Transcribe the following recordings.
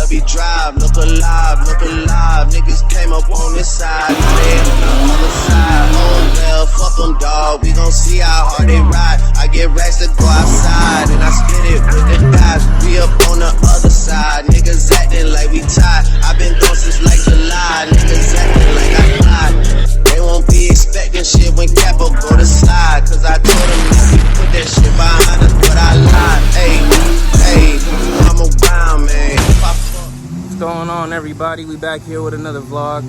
Chubby drive, look alive, niggas came up on this side, now they on the other side. Oh well, fuck them dawg, we gon' see how hard they ride. I get racks to go outside, and I split it with the guys. We up on the other side, niggas acting like we tied. I been gone since like July, niggas acting like I lied. They won't be expecting shit when Capo go to slide, cause I told them that we put that shit behind us, but I lied. Hey, I'm around, man. What's going on, everybody? We back here with another vlog.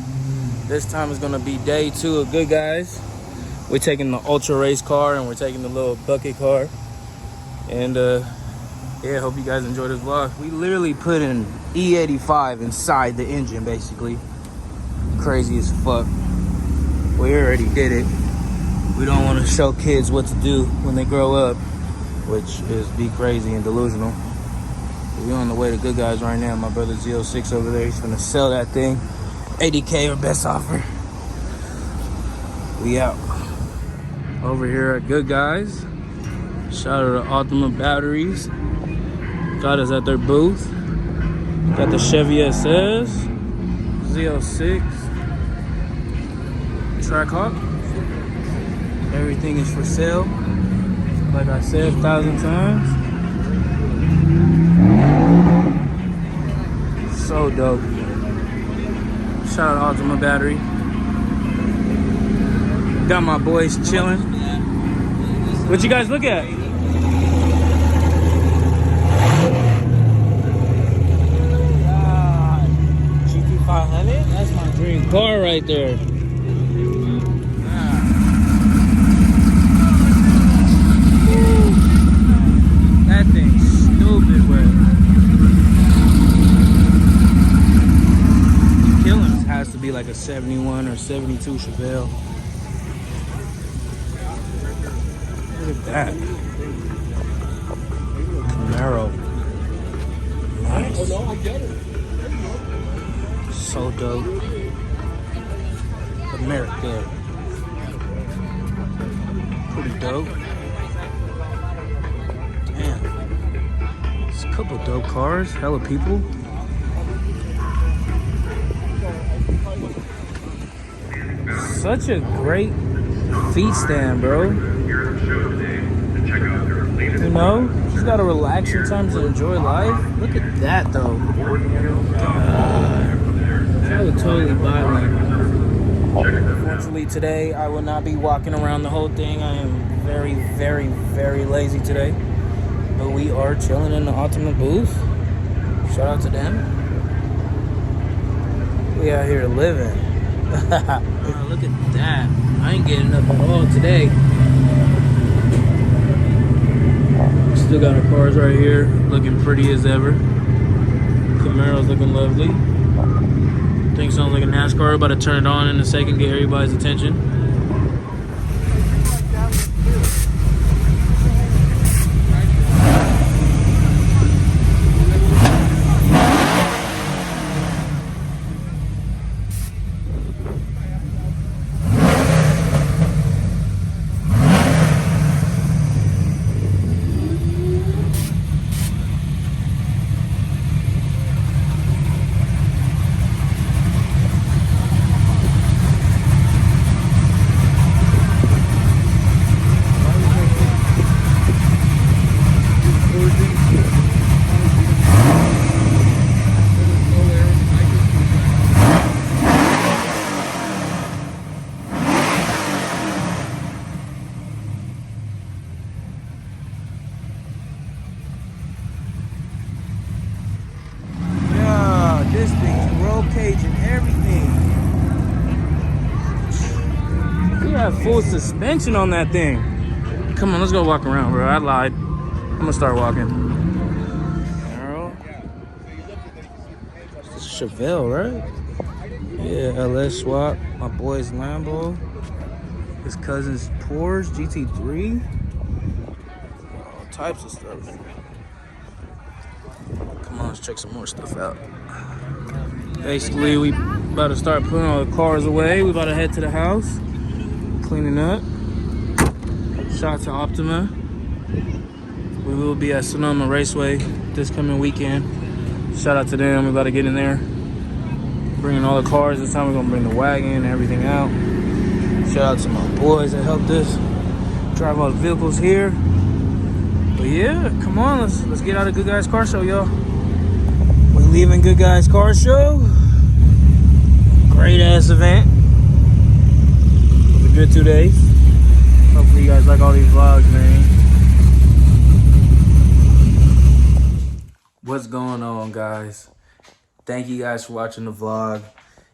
This time is gonna be day 2 of Good Guys. We're taking the ultra race car and we're taking the little bucket car. And yeah, hope you guys enjoy this vlog. We literally put an E85 inside the engine, basically. Crazy as fuck. We already did it. We don't want to show kids what to do when they grow up, which is be crazy and delusional. We're on the way to Good Guys right now. My brother Z06 over there, he's gonna sell that thing. 80K or best offer. We out. Over here at Good Guys. Shout out to Ultimate Batteries. Got us at their booth. Got the Chevy SS, Z06, Trackhawk. Everything is for sale. Like I said 1,000 times. So dope. Shout out to Ultimate Battery. Got my boys chilling. What you guys look at? GT500? That's my dream car right there. That thing's stupid wet. Killing has to be like a 71 or 72 Chevelle. Look at that. Camaro. Nice. So dope. America. Pretty dope. Damn. It's a couple dope cars. Hella people. Such a great feet stand, bro. You know, just gotta relax sometimes and enjoy life. Look at that, though. I would totally buy one. Unfortunately, today I will not be walking around the whole thing. I am very, very, very lazy today. But we are chilling in the Ultimate booth. Shout out to them. We out here living. Look at that. I ain't getting up at all today. Still got our cars right here, looking pretty as ever. Camaro's looking lovely. Thing sounds like a NASCAR. About to turn it on in a second, get everybody's attention. This thing's roll cage and everything. We have full suspension on that thing. Come on, let's go walk around, bro. I lied. I'm gonna start walking. Girl. It's a Chevelle, right? Yeah, LS swap. My boy's Lambo. His cousin's Porsche GT3. All types of stuff. Come on, let's check some more stuff out. Basically, we about to start putting all the cars away. We about to head to the house, cleaning up. Shout out to Optima. We will be at Sonoma Raceway this coming weekend. Shout out to them. We're about to get in there. Bringing all the cars. This time we're gonna bring the wagon and everything out. Shout out to my boys that helped us drive all the vehicles here. But yeah, come on, let's get out of Good Guys Car Show, y'all. We're leaving Good Guys Car Show. Great ass event. It was a good 2 days. Hopefully you guys like all these vlogs, man. What's going on, guys? Thank you guys for watching the vlog.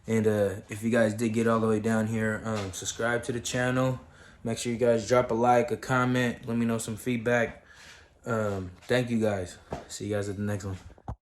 And if you guys did get all the way down here, subscribe to the channel. Make sure you guys drop a like, a comment. Let me know some feedback. Thank you guys. See you guys at the next one.